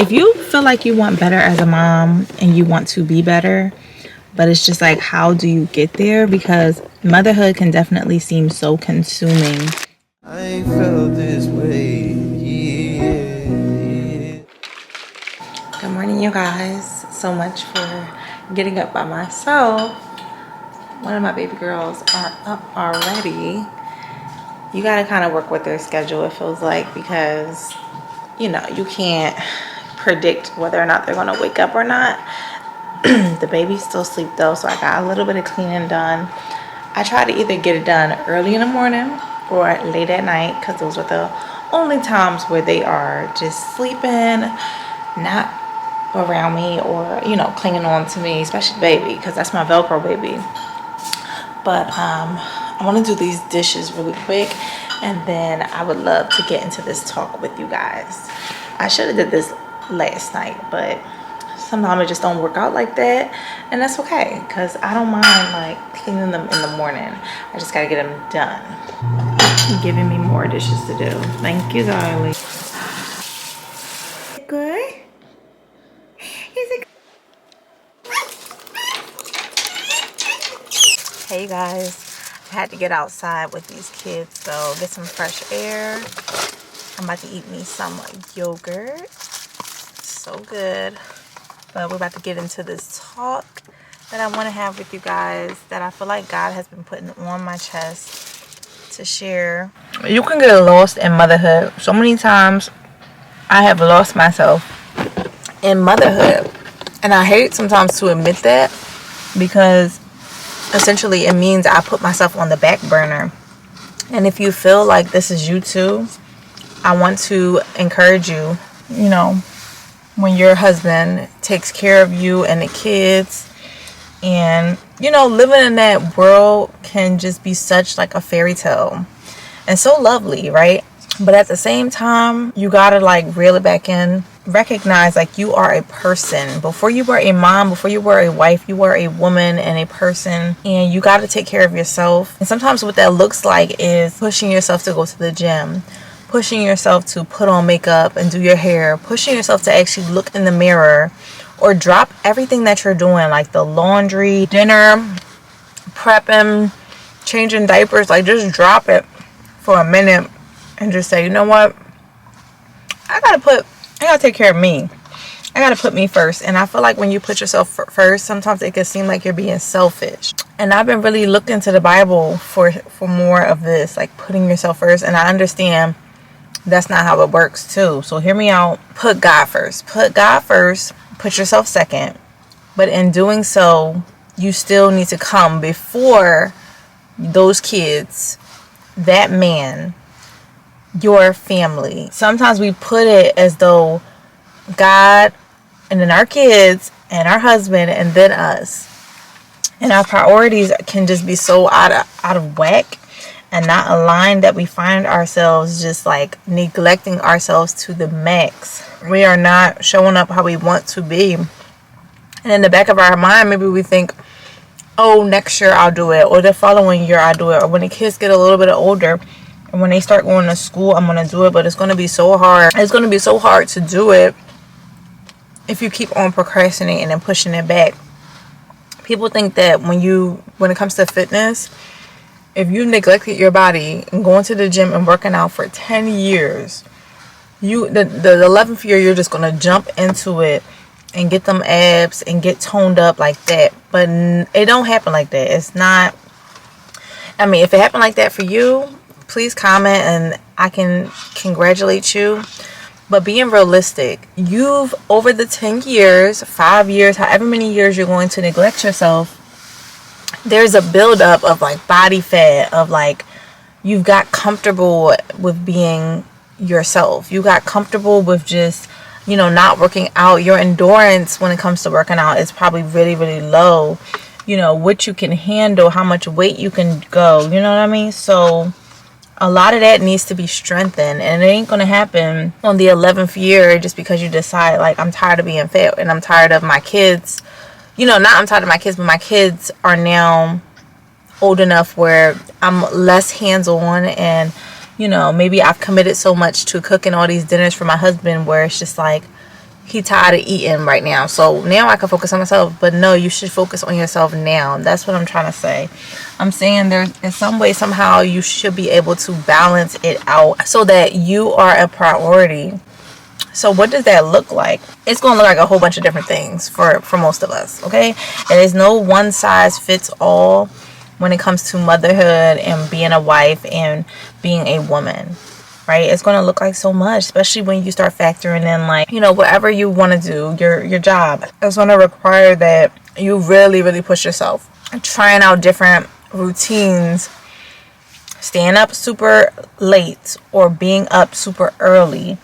If you feel like you want better as a mom and you want to be better, but it's just like, how do you get there? Because motherhood can definitely seem so consuming. I felt this way. Yeah. Good morning, you guys. So much for getting up by myself. One of my baby girls are up already. You gotta kind of work with their schedule, it feels like, because you can't predict whether or not they're gonna wake up or not. The baby's still asleep though, so I got a little bit of cleaning done. I try to either get it done early in the morning or late at night, because those are the only times where they are just sleeping, not around me or clinging on to me, especially the baby, because that's my Velcro baby. But I want to do these dishes really quick, and then I would love to get into this talk with you guys. I should have did this last night, but sometimes it just don't work out like that, and that's okay, because I don't mind like cleaning them in the morning. I just got to get them done. Giving me more dishes to do. Thank you, darling. Good? Is it? Hey guys, I had to get outside with these kids, so get some fresh air. I'm about to eat me some yogurt. So good. But we're about to get into this talk that I want to have with you guys, that I feel like God has been putting on my chest to share. You can get lost in motherhood. So many times I have lost myself in motherhood, and I hate sometimes to admit that, because essentially it means I put myself on the back burner. And if you feel like this is you too, I want to encourage you, when your husband takes care of you and the kids, and living in that world can just be such like a fairy tale and so lovely, right? But at the same time, you gotta like reel it back in, recognize like you are a person. Before you were a mom, before you were a wife, you were a woman and a person, and you gotta take care of yourself. And sometimes what that looks like is pushing yourself to go to the gym, pushing yourself to put on makeup and do your hair, pushing yourself to actually look in the mirror, or drop everything that you're doing, like the laundry, dinner, prepping, changing diapers. Like, just drop it for a minute and just say, you know what, I gotta take care of me. I gotta put me first. And I feel like when you put yourself first, sometimes it can seem like you're being selfish. And I've been really looking into the Bible for more of this, like putting yourself first. And I understand that's not how it works too. So hear me out. Put God first. Put God first. Put yourself second. But in doing so, you still need to come before those kids, that man, your family. Sometimes we put it as though God, and then our kids, and our husband, and then us. And our priorities can just be so out of whack and not aligned, that we find ourselves just like neglecting ourselves to the max. We are not showing up how we want to be. And in the back of our mind, maybe we think, oh, next year I'll do it, or the following year I'll do it, or when the kids get a little bit older and when they start going to school, I'm going to do it. But it's going to be so hard. It's going to be so hard to do it if you keep on procrastinating and pushing it back. People think that when it comes to fitness, if you neglected your body and going to the gym and working out for 10 years, the 11th year, you're just going to jump into it and get them abs and get toned up like that. But it don't happen like that. It's not, if it happened like that for you, please comment and I can congratulate you. But being realistic, you've, over the 10 years, 5 years, however many years you're going to neglect yourself, there's a buildup of like body fat, of like you've got comfortable with being yourself. You got comfortable with just, not working out. Your endurance when it comes to working out is probably really, really low. What you can handle, how much weight you can go, you know what I mean? So a lot of that needs to be strengthened, and it ain't going to happen on the 11th year just because you decide like, I'm tired of being fat and I'm tired of my kids. Not I'm tired of my kids, but my kids are now old enough where I'm less hands-on, and maybe I've committed so much to cooking all these dinners for my husband where it's just like he tired of eating right now, so now I can focus on myself. But no, you should focus on yourself now. That's what I'm trying to say. I'm saying there's in some way, somehow, you should be able to balance it out so that you are a priority. So what does that look like? It's going to look like a whole bunch of different things for most of us, okay? And there's no one size fits all when it comes to motherhood and being a wife and being a woman, right? It's going to look like so much, especially when you start factoring in, like, you know, whatever you want to do, your job. It's going to require that you really, really push yourself. Trying out different routines, staying up super late or being up super early.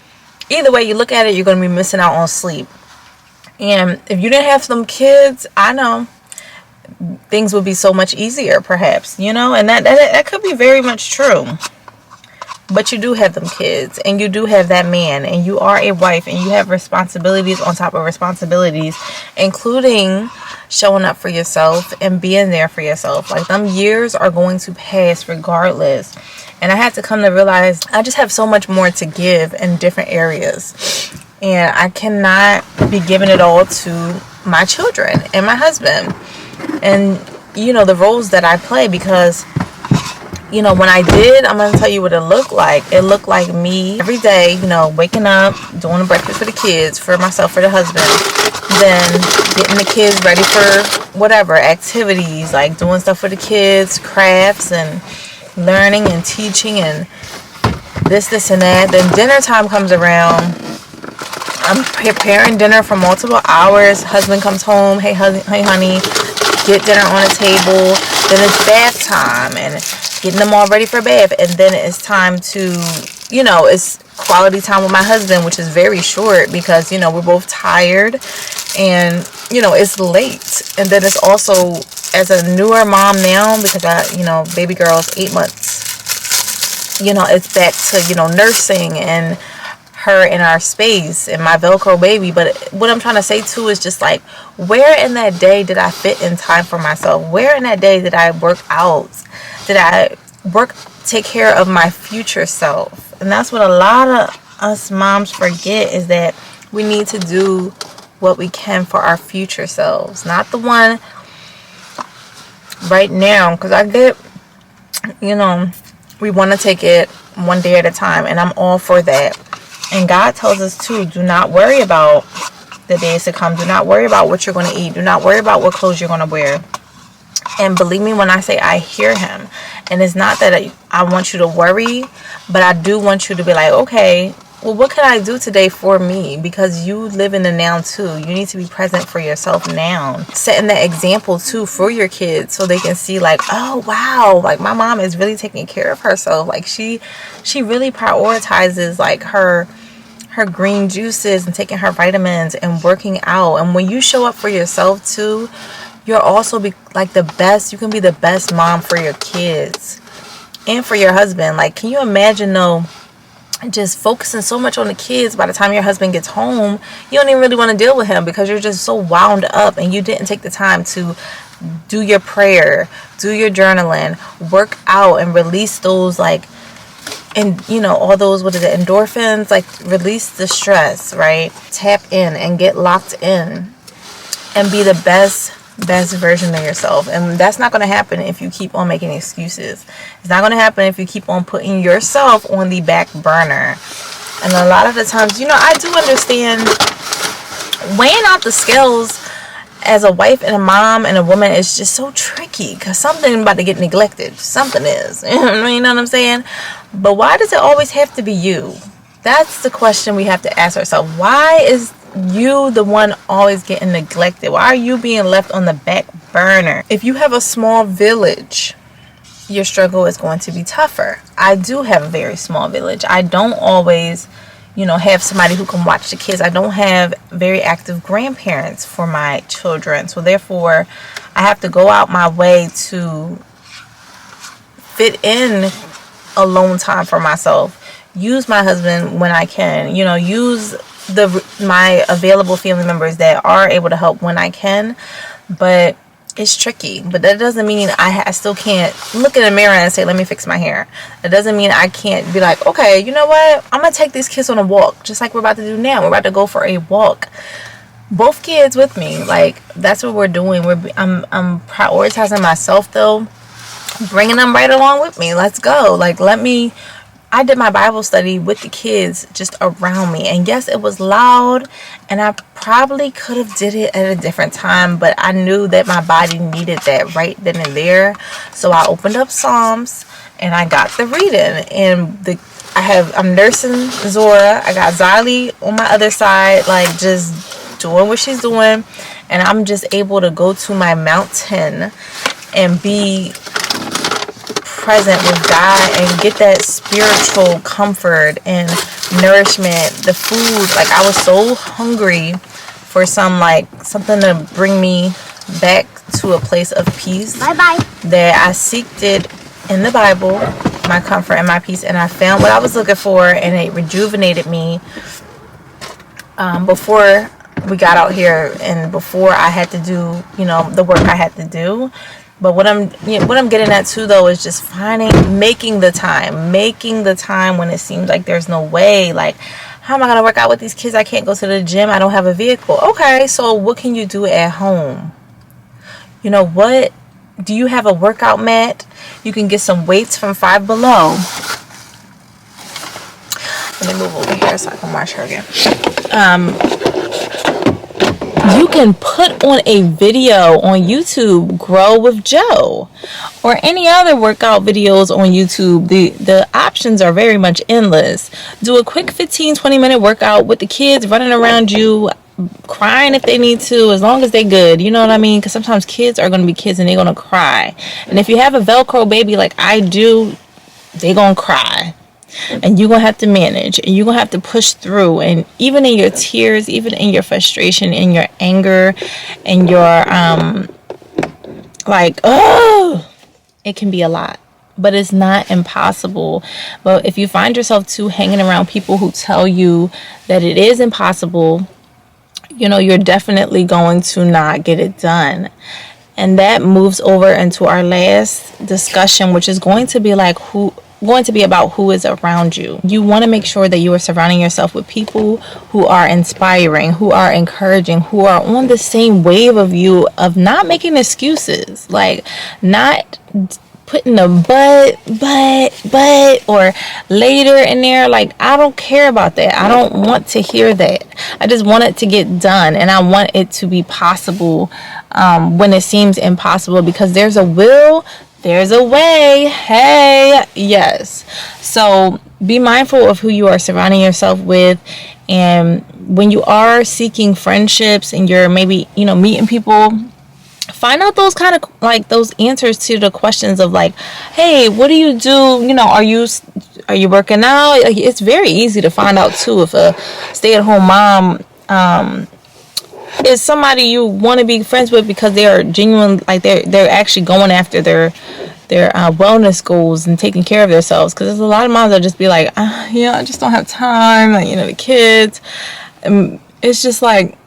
Either way you look at it, you're going to be missing out on sleep. And if you didn't have some kids, I know things would be so much easier, perhaps, you know, and that could be very much true. But you do have them kids, and you do have that man, and you are a wife, and you have responsibilities on top of responsibilities, including showing up for yourself and being there for yourself. Like, them years are going to pass regardless. And I had to come to realize I just have so much more to give in different areas. And I cannot be giving it all to my children and my husband. And, you know, the roles that I play, because, you know, when I did, I'm going to tell you what it looked like. It looked like me every day, you know, waking up, doing the breakfast for the kids, for myself, for the husband. Then getting the kids ready for whatever activities, like doing stuff for the kids, crafts, and learning and teaching and this and that. Then dinner time comes around. I'm preparing dinner for multiple hours. Husband comes home. Hey honey, get dinner on the table. Then it's bath time and getting them all ready for bath. And then it's time to, you know, it's quality time with my husband, which is very short because, you know, we're both tired and, you know, it's late. And then it's also, as a newer mom now, because you know, baby girl's 8 months, you know, it's back to, you know, nursing and her in our space and my Velcro baby. But what I'm trying to say too is just like, where in that day did I fit in time for myself? Where in that day did I work out? Did I take care of my future self? And that's what a lot of us moms forget, is that we need to do what we can for our future selves, not the one right now. Because I get, you know, we want to take it one day at a time, and I'm all for that. And God tells us too, do not worry about the days to come. Do not worry about what you're going to eat. Do not worry about what clothes you're going to wear. And believe me when I say I hear him. And it's not that I want you to worry, but I do want you to be like, okay, well, what can I do today for me? Because you live in the now too. You need to be present for yourself now. Setting that example too for your kids, so they can see like, oh wow, like my mom is really taking care of herself. Like she really prioritizes like her green juices and taking her vitamins and working out. And when you show up for yourself too, you'll also be like the best. You can be the best mom for your kids and for your husband. Like, can you imagine though, just focusing so much on the kids, by the time your husband gets home, you don't even really want to deal with him because you're just so wound up and you didn't take the time to do your prayer, do your journaling, work out, and release those, like, and you know, all those, what is it, endorphins, like release the stress, right? Tap in and get locked in and be the best version of yourself. And that's not going to happen if you keep on making excuses. It's not going to happen if you keep on putting yourself on the back burner. And a lot of the times, you know, I do understand weighing out the scales as a wife and a mom and a woman is just so tricky, because something about to get neglected. Something is. You know what I'm saying? But why does it always have to be you? That's the question we have to ask ourselves. Why is you the one always getting neglected? Why are you being left on the back burner? If you have a small village, your struggle is going to be tougher. I do have a very small village. I don't always, you know, have somebody who can watch the kids. I don't have very active grandparents for my children. So therefore, I have to go out my way to fit in alone time for myself. Use my husband when I can, you know, use my available family members that are able to help when I can. But it's tricky, but that doesn't mean I still can't look in the mirror and say, let me fix my hair. That doesn't mean I can't be like, okay, you know what, I'm gonna take these kids on a walk, just like we're about to do now. We're about to go for a walk, both kids with me. Like, that's what we're doing. I'm prioritizing myself though, bringing them right along with me. Let's go. Like, I did my Bible study with the kids just around me, and yes, it was loud, and I probably could have did it at a different time, but I knew that my body needed that right then and there. So I opened up Psalms and I got the reading, and I'm nursing Zora. I got Zali on my other side, like just doing what she's doing, and I'm just able to go to my mountain and be present with God and get that spiritual comfort and nourishment. The food, like, I was so hungry for something to bring me back to a place of peace. Bye-bye. That I seeked it in the Bible, my comfort and my peace, and I found what I was looking for, and it rejuvenated me before we got out here and before I had to do, the work I had to do. But what I'm getting at too, though, is just making the time when it seems like there's no way. Like, how am I going to work out with these kids? I can't go to the gym. I don't have a vehicle. Okay, so what can you do at home? You know what? Do you have a workout mat? You can get some weights from Five Below. Let me move over here so I can watch her again. You can put on a video on YouTube, Grow with Joe, or any other workout videos on YouTube. The options are very much endless. Do a quick 15-20 minute workout with the kids running around you, crying if they need to, as long as they're good. You know what I mean? Because sometimes kids are going to be kids and they're going to cry. And if you have a Velcro baby like I do, they're going to cry. And you're going to have to manage, and you're going to have to push through. And even in your tears, even in your frustration, in your anger, and your it can be a lot, but it's not impossible. But if you find yourself too hanging around people who tell you that it is impossible, you're definitely going to not get it done. And that moves over into our last discussion, which is going to be about who is around you. You want to make sure that you are surrounding yourself with people who are inspiring, who are encouraging, who are on the same wave of you, of not making excuses, like not putting a but or later in there. Like, I don't care about that. I don't want to hear that. I just want it to get done, and I want it to be possible when it seems impossible, because there's a will, there's a way. Hey, yes. So be mindful of who you are surrounding yourself with. And when you are seeking friendships and you're maybe, meeting people, find out those kind of, like, those answers to the questions of, like, hey, what do you do? Are you working out? Like, it's very easy to find out too if a stay-at-home mom is somebody you want to be friends with, because they are genuine, like they're actually going after their wellness goals and taking care of themselves. Because there's a lot of moms that just be like, I just don't have time, like, the kids. And it's just like,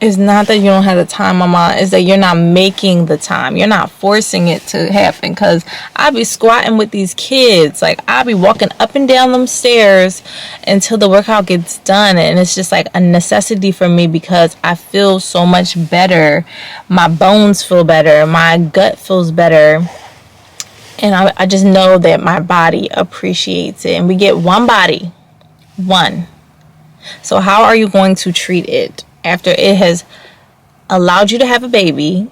it's not that you don't have the time, mama. It's that you're not making the time. You're not forcing it to happen. Because I be squatting with these kids. Like, I be walking up and down them stairs until the workout gets done. And it's just like a necessity for me, because I feel so much better. My bones feel better. My gut feels better. And I just know that my body appreciates it. And we get one body. One. So how are you going to treat it? After it has allowed you to have a baby,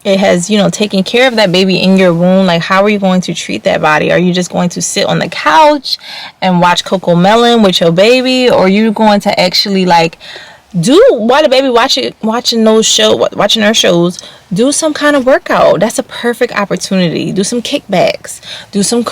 it has, taken care of that baby in your womb. Like, how are you going to treat that body? Are you just going to sit on the couch and watch Coco Melon with your baby? Or are you going to actually, like, while the baby watching her shows, do some kind of workout? That's a perfect opportunity. Do some kickbacks, do some